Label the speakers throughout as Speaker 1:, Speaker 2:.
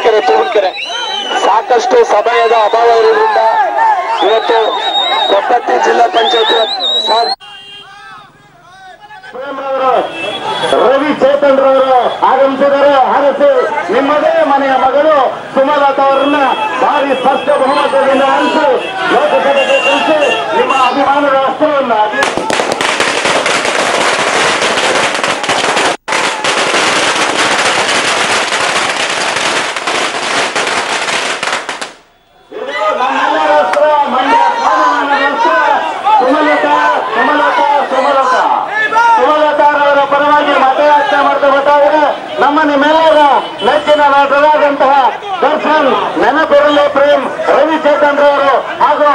Speaker 1: ತೂಗುಕೆರೆ ಸಾಕಷ್ಟು ಸಮಯದ ಅಭಾವ ಇರುವುದರಿಂದ ಇವತ್ತು ಕೊಪ್ಪತ್ತಿ ಜಿಲ್ಲಾ ಪಂಚಾಯತ್
Speaker 2: ರವಿ ಚೇತನ್ ರವರು ಆಗಮಿಸಿದ್ದಾರೆ. ಹರಸಿ ನಿಮ್ಮದೇ ಮನೆಯ ಮಗಳು ಸುಮಲತಾ ಅವರನ್ನ ಭಾರಿ ಸ್ಪಷ್ಟ ಬಹುಮತದಿಂದ ಅನಿಸಿ ಲೋಕಸಭೆಗೆ ಕಳಿಸಿ ನಿಮ್ಮ ಅಭಿಮಾನದ ಅಸ್ತ್ರವನ್ನ ನಮ್ಮೆಲ್ಲರ ಅಸ್ತ್ರ ಮಂಡ್ಯ ಸ್ವಾಭಿಮಾನದ ಅಸ್ತ್ರ ಸುಮಲತಾ ಸುಮಲತಾ ಸುಮಲತಾ ಸುಮಲತಾರವರ ಪರವಾಗಿ ಮತಯಾಚನೆ ಮಾಡ್ತಾ ಬರ್ತಾಯಿದ್ರೆ ನಮ್ಮ ನಿಮ್ಮೆಲ್ಲರ ನೆಚ್ಚಿನ ನಟರಾದಂತಹ ದರ್ಶನ್ ನೆನಪಿರಲಿ ಪ್ರೇಮ್ ರವಿಚೇತನ್ ರವರು ಹಾಗೂ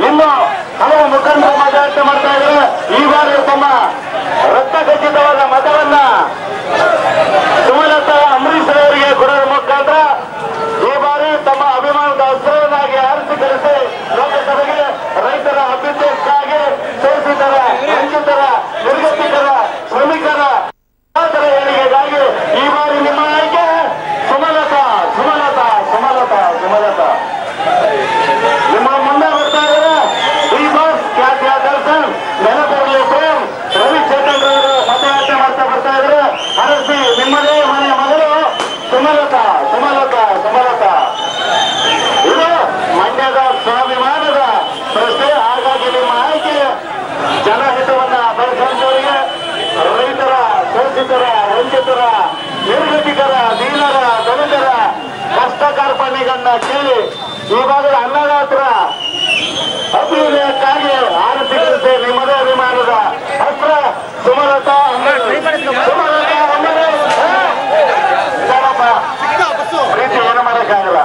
Speaker 2: ಇನ್ನು ಹಲವು ಮುಖಂಡರು ಮತಯಾಚನೆ ಮಾಡ್ತಾ ಇದ್ದಾರೆ. ಈ ಬಾರಿ ತಮ್ಮ ರಕ್ತ ಖಚಿತವಾದ ಮತವನ್ನ ಸುಮಲತಾ ಅಂಬರೀಶ್ ಅವರಿಗೆ ಕೊಡುವ ಮುಖಾಂತರ ಈ ಬಾರಿ ತಮ್ಮ ಅಭಿಮಾನದ ಅಸ್ತ್ರವನ್ನಾಗಿ ಆರಿಸಿ ಕಳಿಸಿ ಲೋಕಸಭೆಗೆ ರೈತರ ಅಭ್ಯುದಯಕ್ಕಾಗಿ ಶೋಷಿತರ ವಂಚಿತರ ನಿರ್ಗತಿಕರ ಶ್ರಮಿಕರ ಏಳಿಗೆಗಾಗಿ ಈ ಬಾರಿ ನಿಮ್ಮ ಆಯ್ಕೆ ಸುಮಲತಾ ಸುಮಲತಾ ಸುಮಲತಾ ಸುಮಲತಾ ನಿಮ್ಮ ಮುಂದೆ ಬರ್ತಾ ಇದ್ದಾರೆ. ಈ ಬಾಸ್ ಖ್ಯಾತಿಯ ದರ್ಶನ್ ನೆನಪಿರಲಿ ಪ್ರೇಮ್ ರವಿಚೇತನ್ ರವರು ಮತಯಾಚನೆ ಮಾಡ್ತಾ ಬರ್ತಾ ಇದ್ದಾರೆ. ಹರಸಿ ನಿಮ್ಮದೇ ಮನೆಯ ಮಗಳು ಸುಮಲತಾ ಸುಮಲತಾ ಸುಮಲತಾ. ಇದು ಮಂಡ್ಯದ ಸ್ವಾಭಿಮಾನದ ಪ್ರಶ್ನೆ. ಹಾಗಾಗಿ ನಿಮ್ಮ ಆಯ್ಕೆ ಜನಹಿತವನ್ನ ಬಯಸುವವರಿಗೆ ರೈತರ ಶೋಷಿತರ ವಂಚಿತರ ನಿರ್ಗತಿಕರ ದೀನರ ದಲಿತರ ಕಷ್ಟ ಕಾರ್ಪಣ್ಯಗಳನ್ನ ಕೇಳಿ ಈ ಭಾಗದ ಅನ್ನದಾತರ ಅಭ್ಯುದಯಕ್ಕಾಗಿ ಆರಿಸಿ ಕಳಿಸಿ ನಿಮ್ಮದೇ ಅಭಿಮಾನದ ಅಸ್ತ್ರ ಸುಮಲತಾ ಸುಮಲತಾ ಪ್ರೀತಿ ಏನು ಮಾಡಕ್ಕಾಗಲ್ಲ.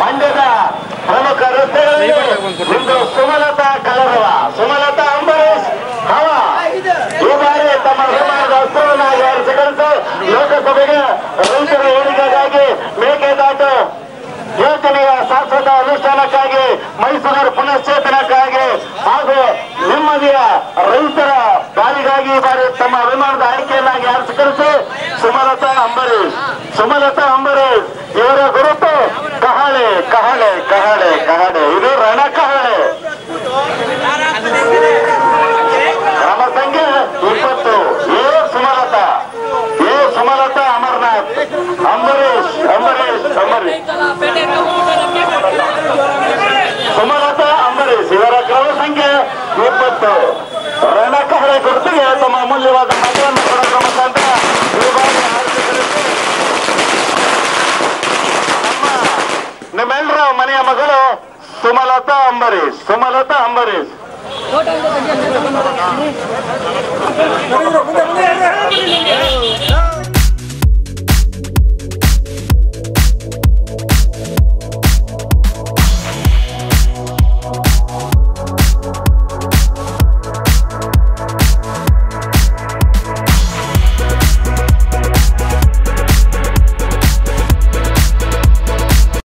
Speaker 2: ಮಂಡ್ಯದ ಪ್ರಮುಖ ರಸ್ತೆಗಳಲ್ಲಿ ಇಂದು ಸುಮಲತಾ ಕಲರವ ಸುಮಲತಾ ಅಂಬರೀಶ್ ಹವ ಈ ಬಾರಿ ತಮ್ಮ ಅಭಿಮಾನದ ಅಸ್ತ್ರವನ್ನಾಗಿ ಆರಿಸಿ ಕಳಿಸಿ ಲೋಕಸಭೆಗೆ ರೈತರ ಏಳಿಗೆಗಾಗಿ ಮೇಕೆದಾಟು ಯೋಜನೆಯ ಶಾಶ್ವತ ಅನುಷ್ಠಾನಕ್ಕಾಗಿ ಮೈಸೂರು ಪುನಶ್ಚೇತನಕ್ಕಾಗಿ ಹಾಗೂ ನೆಮ್ಮದಿಯ ರೈತರ ದಾರಿಗಾಗಿ ಈ ಬಾರಿ ತಮ್ಮ ಅಭಿಮಾನದ ಆಯ್ಕೆಯನ್ನಾಗಿ ಆರಿಸಿ ಕಳಿಸಿ ಸುಮಲತಾ ಅಂಬರೀಶ್ ಸುಮಲತಾ ಅಂಬರೀಶ್ ಇವರ ಗುರುತು ಕಹಳೆ ಕಹಳೆ ಕಹಳೆ ಕಹಳೆ. ಇದು ರಣ ಕಹಳೆ. ಕ್ರಮ ಸಂಖ್ಯೆ 20. ಸುಮಲತಾ ಸುಮಲತಾ ಅಮರನಾಥ್ ಅಂಬರೀಶ್ ಅಂಬರೀಶ್ ಅಂಬರೀಶ್ ಸುಮಲತಾ ಅಂಬರೀಶ್ ಇವರ ಕ್ರಮ ಸಂಖ್ಯೆ 20. ರಣ ಕಹಳೆ ಗುರುತಿಗೆ ತಮ್ಮ ಅಮೂಲ್ಯವಾದ ಮತವನ್ನು ಕೊಡೋದ್ರ ಮುಖಾಂತರ ಈ ಬಾರಿ ನಿಮ್ಮೆಲ್ಲರ ಮನೆಯ ಮಗಳು ಸುಮಲತಾ ಅಂಬರೀಶ್ ಸುಮಲತಾ ಅಂಬರೀಶ್.